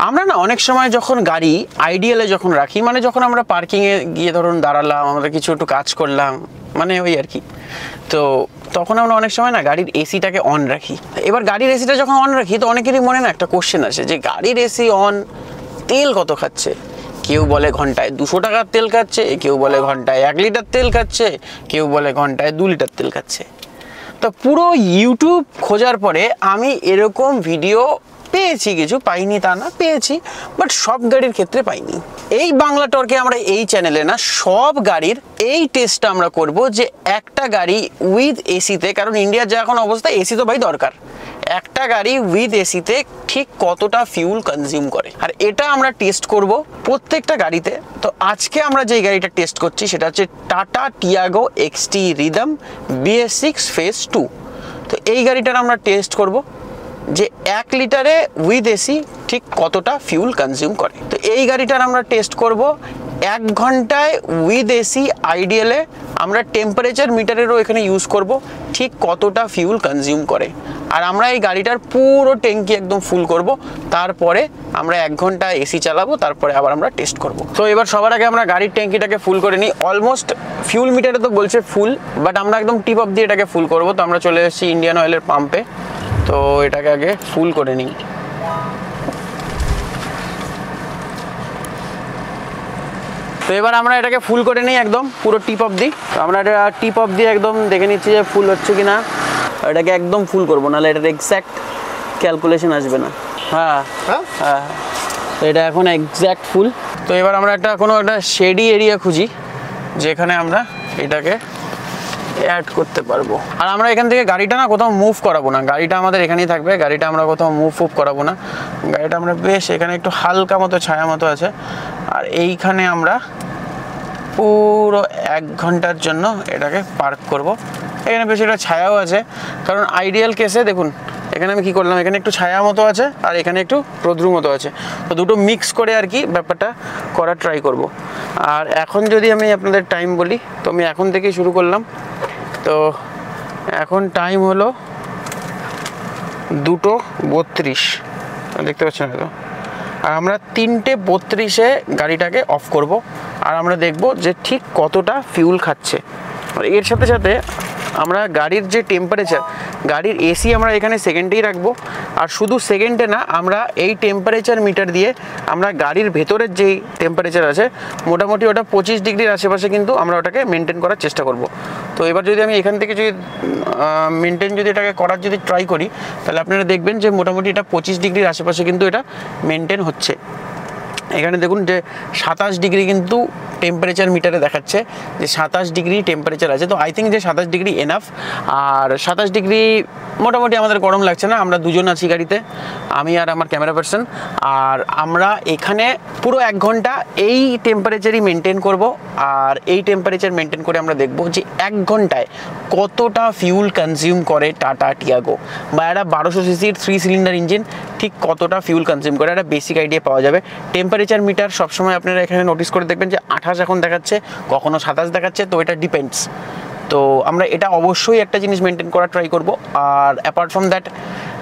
আমরা না অনেক সময় যখন গাড়ি আইডিয়ালে যখন রাখি, মানে যখন আমরা পার্কিংয়ে গিয়ে ধরুন দাঁড়ালাম, আমরা কিছু একটু কাজ করলাম, মানে ওই আর কি, তো তখন আমরা অনেক সময় না গাড়ির এসিটাকে অন রাখি। এবার গাড়ির এসিটা যখন অন রাখি তো অনেকেরই মনে না একটা কোশ্চেন আসে যে গাড়ির এসি অন, তেল কত খাচ্ছে? কেউ বলে ঘন্টায় 200 টাকার তেল খাচ্ছে, কেউ বলে ঘন্টায় 1 লিটার তেল খাচ্ছে, কেউ বলে ঘন্টায় 2 লিটার তেল খাচ্ছে। তো পুরো ইউটিউব খোঁজার পরে আমি এরকম ভিডিও পেয়েছি, কিছু পাইনি তা না, পেয়েছি, বাট সব গাড়ির ক্ষেত্রে পাইনি। এই বাংলা টর্কে আমরা এই চ্যানেলে না সব গাড়ির এই টেস্টটা আমরা করব যে একটা গাড়ি উইথ এসিতে, কারণ ইন্ডিয়ার যা এখন অবস্থা এসি তো ভাই দরকার, একটা গাড়ি উইথ এসিতে ঠিক কতটা ফিউল কনজিউম করে, আর এটা আমরা টেস্ট করব প্রত্যেকটা গাড়িতে। তো আজকে আমরা যে গাড়িটা টেস্ট করছি সেটা হচ্ছে tata Tiago XT rhythm BS6 phase 2। তো এই গাড়িটার আমরা টেস্ট করব যে 1 লিটারে উইথ এসি ঠিক কতটা ফিউল কনজিউম করে। তো এই গাড়িটার আমরা টেস্ট করব 1 ঘন্টায় উইথ এসি আইডিয়ালে আমরা টেম্পারেচার মিটারেরও এখানে ইউজ করব ঠিক কতটা ফিউল কনজিউম করে। আর আমরা এই গাড়িটার পুরো ট্যাঙ্কি একদম ফুল করব, তারপরে আমরা 1 ঘন্টা এসি চালাবো, তারপরে আবার আমরা টেস্ট করব। তো এবার সবার আগে আমরা গাড়ির ট্যাঙ্কিটাকে ফুল করে নিই। অলমোস্ট ফিউল মিটারে তো বলছে ফুল, বাট আমরা একদম টিপ অফ দিয়ে এটাকে ফুল করব। তো আমরা চলে এসেছি ইন্ডিয়ান অয়েলের পাম্পে, তো এটাকে আগে ফুল করে নিই। তো এবার আমরা এটাকে ফুল করে নিই একদম পুরো টিপ অফ দিই। তো আমরা এটা টিপ অফ দিয়ে একদম দেখে নিচ্ছি যে ফুল হচ্ছে কি না। এটাকে একদম ফুল করবো, নাহলে এটার এক্স্যাক্ট ক্যালকুলেশন আসবে না। হ্যাঁ হ্যাঁ হ্যাঁ, তো এটা এখন এক্স্যাক্ট ফুল। তো এবার আমরা কোনো একটা শেডি এরিয়া খুঁজি যেখানে আমরা এটাকে অ্যাড করতে পারবো। আর আমরা এখান থেকে গাড়িটা না কোথাও মুভ করাবো না, গাড়িটা আমাদের এখানেই থাকবে, গাড়িটা আমরা কোথাও মুভ করাবো না। গাড়িটা আমরা বেশ এখানে একটু হালকা মতো ছায়া মতো আছে, আর এইখানে আমরা পুরো 1 ঘন্টার জন্য এটাকে পার্ক করব। এখানে বেশ একটা ছায়াও আছে, কারণ আইডিয়াল কেসে দেখুন এখানে আমি কি করলাম, এখানে একটু ছায়া মতো আছে আর এখানে একটু রোদ্রু মতো আছে, তো দুটো মিক্স করে আর কি ব্যাপারটা করার ট্রাই করব। আর এখন যদি আমি আপনাদের টাইম বলি, তো আমি এখন থেকেই শুরু করলাম। তো এখন টাইম হলো 2:32, দেখতে পাচ্ছেন হয়তো। আর আমরা 3:32-এ গাড়িটাকে অফ করব, আর আমরা দেখব যে ঠিক কতটা ফিউল খাচ্ছে। এর সাথে সাথে আমরা গাড়ির যে টেম্পারেচার, গাড়ির এসি আমরা এখানে সেকেন্ডেই রাখবো, আর শুধু সেকেন্ডে না, আমরা এই টেম্পারেচার মিটার দিয়ে আমরা গাড়ির ভেতরের যেই টেম্পারেচার আছে মোটামুটি ওটা 25 ডিগ্রির আশেপাশে কিন্তু আমরা ওটাকে মেনটেন করার চেষ্টা করব। তো এবার যদি আমি এখান থেকে যদি মেনটেন যদি এটাকে করার যদি ট্রাই করি, তাহলে আপনারা দেখবেন যে মোটামুটি এটা 25 ডিগ্রির আশেপাশে কিন্তু এটা মেনটেন হচ্ছে। এখানে দেখুন যে 27 ডিগ্রি কিন্তু টেম্পারেচার মিটারে দেখাচ্ছে যে 27 ডিগ্রি টেম্পারেচার আছে। তো আই থিঙ্ক যে 27 ডিগ্রি এনাফ। আর 27 ডিগ্রি মোটামুটি আমাদের গরম লাগছে না, আমরা দুজন আছি গাড়িতে, আমি আর আমার ক্যামেরা পার্সন। আর আমরা এখানে পুরো 1 ঘন্টা এই টেম্পারেচারই মেনটেন করব, আর এই টেম্পারেচার মেনটেন করে আমরা দেখব যে 1 ঘন্টায় কতটা ফিউল কনজিউম করে টাটা টিয়াগো, বা একটা 1200 সিসির 3 সিলিন্ডার ইঞ্জিন ঠিক কতটা ফিউল কনজিউম করে, একটা বেসিক আইডিয়া পাওয়া যাবে। টেম্পারেচার মিটার সবসময় আপনারা এখানে নোটিস করে দেখবেন যে 28 এখন দেখাচ্ছে, কখনো 27 দেখাচ্ছে, তো এটা ডিপেন্ডস। তো আমরা এটা অবশ্যই একটা জিনিস মেনটেন করার ট্রাই করব। আর apart from that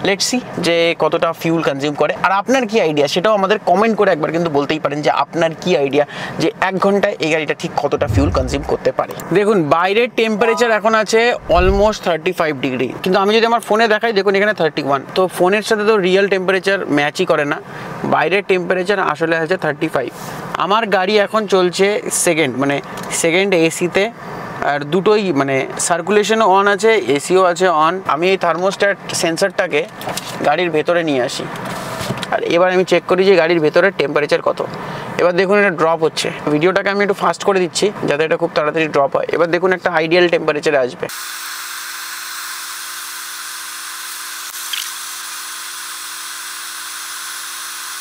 let's see যে কতটা ফিউল কনজিউম করে। আর আপনার কি আইডিয়া সেটাও আমাদের কমেন্ট করে একবার কিন্তু বলতেই পারেন যে আপনার কি আইডিয়া যে 1 ঘন্টায় এই গাড়িটা ঠিক কতটা ফিউল কনজিউম করতে পারে। দেখুন বাইরের টেম্পারেচার এখন আছে অলমোস্ট 35 ডিগ্রি, কিন্তু আমি যদি আমার ফোনে দেখাই দেখুন এখানে 31। তো ফোনের সাথে তো রিয়েল টেম্পারেচার ম্যাচই করে না, বাইরের টেম্পারেচার আসলে আছে 35। আমার গাড়ি এখন চলছে সেকেন্ড এসিতে, আর দুটোই মানে সার্কুলেশনও অন আছে, এসিও আছে অন। আমি এই থার্মোস্ট্যাট সেন্সারটাকে গাড়ির ভেতরে নিয়ে আসি, আর এবার আমি চেক করি যে গাড়ির ভেতরের টেম্পারেচার কত। এবার দেখুন এটা ড্রপ হচ্ছে, ভিডিওটাকে আমি একটু ফাস্ট করে দিচ্ছি যাতে এটা খুব তাড়াতাড়ি ড্রপ হয়। এবার দেখুন একটা আইডিয়াল টেম্পারেচারে আসবে।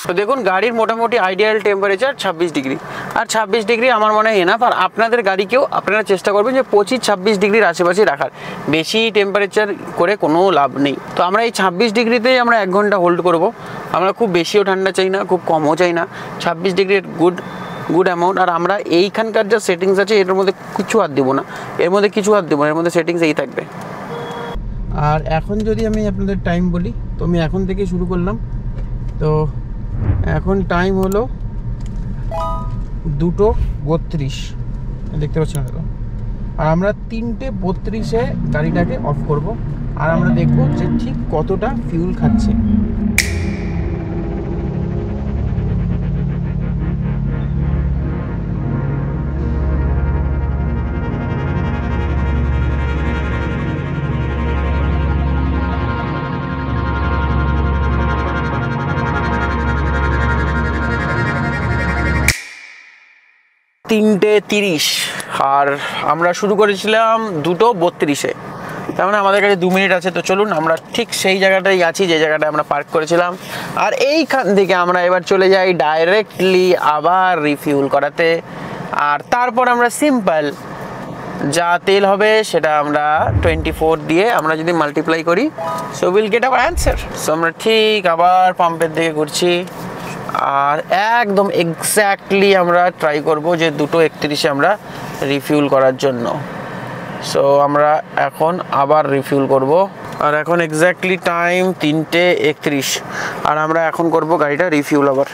তো দেখুন গাড়ির মোটামুটি আইডিয়াল টেম্পারেচার 26 ডিগ্রি, আর 26 ডিগ্রি আমার মনে হয় এনাফ। আর আপনাদের গাড়িকেও আপনারা চেষ্টা করবেন যে 25-26 ডিগ্রির আশেপাশে রাখার, বেশি টেম্পারেচার করে কোনো লাভ নেই। তো আমরা এই 26 ডিগ্রিতেই আমরা 1 ঘন্টা হোল্ড করব। আমরা খুব বেশিও ঠান্ডা চাই না, খুব কমও চাই না, 26 ডিগ্রির গুড অ্যামাউন্ট। আর আমরা এইখানকার যা সেটিংস আছে এটার মধ্যে কিছু হাত দেবো না, এর মধ্যে সেটিংস এই থাকবে। আর এখন যদি আমি আপনাদের টাইম বলি, তো আমি এখন থেকে শুরু করলাম। তো এখন টাইম হলো 2:32, দেখতে পাচ্ছেন তো। আর আমরা 3:32-এ গাড়িটাকে অফ করব আর আমরা দেখব যে ঠিক কতটা ফিউল খাচ্ছে। তিনটে 30 আর আমরা শুরু করেছিলাম 2:32-এ, তার মানে আমাদের কাছে 2 মিনিট আছে। তো চলুন আমরা ঠিক সেই জায়গাটাই আছি যে জায়গাটায় আমরা পার্ক করেছিলাম, আর এইখান থেকে আমরা এবার চলে যাই ডাইরেক্টলি আবার রিফিউল করাতে। আর তারপর আমরা সিম্পল যা তেল হবে সেটা আমরা 24 দিয়ে আমরা যদি মাল্টিপ্লাই করি, so will get hour answer. So আমরা ঠিক আবার পাম্পের দিকে ঘুরছি আর একদম এক্স্যাক্টলি আমরা ট্রাই করব যে 2:31-এ আমরা রিফিউল করার জন্য। সো আমরা এখন আবার রিফিউল করব আর এখন এক্স্যাক্টলি টাইম 3:31 আর আমরা এখন করব গাড়িটা রিফিউল আবার।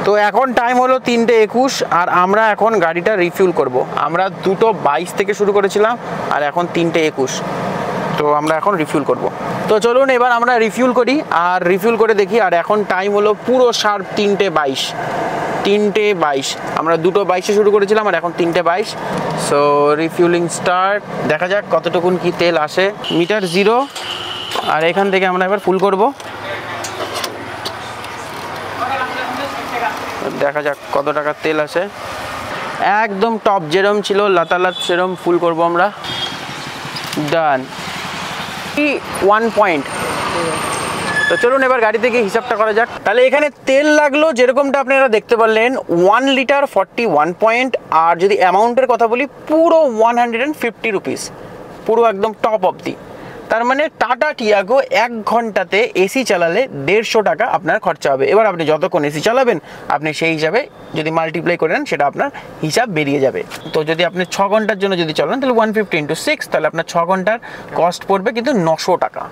তো এখন টাইম হলো 3:21 আর আমরা এখন গাড়িটা রিফিউল করব। আমরা 2:22 থেকে শুরু করেছিলাম আর এখন 3:21, তো আমরা এখন রিফিউল করব। তো চলুন এবার আমরা রিফিউল করি আর রিফিউল করে দেখি। আর এখন টাইম হলো পুরো শার্প 3:22। আমরা 2:22-এ শুরু করেছিলাম আর এখন 3:22। সো রিফিউলিং স্টার্ট, দেখা যাক কতটুকুন কি তেল আসে। মিটার 0 আর এখান থেকে আমরা এবার ফুল করব, দেখা যাক কত টাকা তেল আসে। একদম টপ যেরম ছিল লাতালাত সেরম ফুল করব আমরা। ডান, 1 পয়েন্ট। তো চলুন এবার গাড়ি থেকে হিসাবটা করা যাক। তাহলে এখানে তেল লাগলো যেরকমটা আপনারা দেখতে পারলেন 1 লিটার 41 পয়েন্ট, আর যদি অ্যামাউন্টের কথা বলি পুরো 150 রুপিস, পুরো একদম টপ অবধি। তার মানে টাটা টিয়াগো 1 ঘন্টাতে এসি চালালে 150 টাকা আপনার খরচা হবে। এবার আপনি যতক্ষণ এসি চালাবেন আপনি সেই হিসাবে যদি মাল্টিপ্লাই করেন সেটা আপনার হিসাব বেরিয়ে যাবে। তো যদি আপনি 6 ঘন্টার জন্য যদি চালান তাহলে 150 × 6, তাহলে আপনার 6 ঘন্টার কস্ট পড়বে কিন্তু 900 টাকা।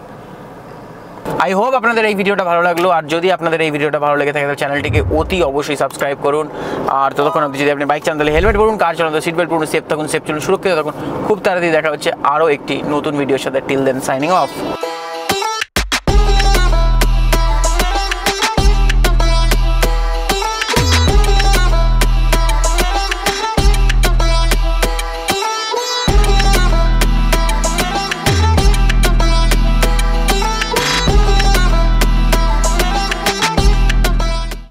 আই হোপ আপনাদের এই ভিডিওটা ভালো লাগলো, আর যদি আপনাদের এই ভিডিওটা ভালো লেগে থাকে তাহলে চ্যানেলটিকে অতি অবশ্যই সাবস্ক্রাইব করুন। আর ততক্ষণ অবধি যদি আপনি বাইক চালান তাহলে হেলমেট পরুন, কার চালান সিট বেল্ট পরুন, সেফ থাকুন, সেফ চলুন, সুরক্ষিত থাকুন। খুব তাড়াতাড়ি দেখা হচ্ছে আরও একটি নতুন ভিডিওর সাথে। Till then signing of.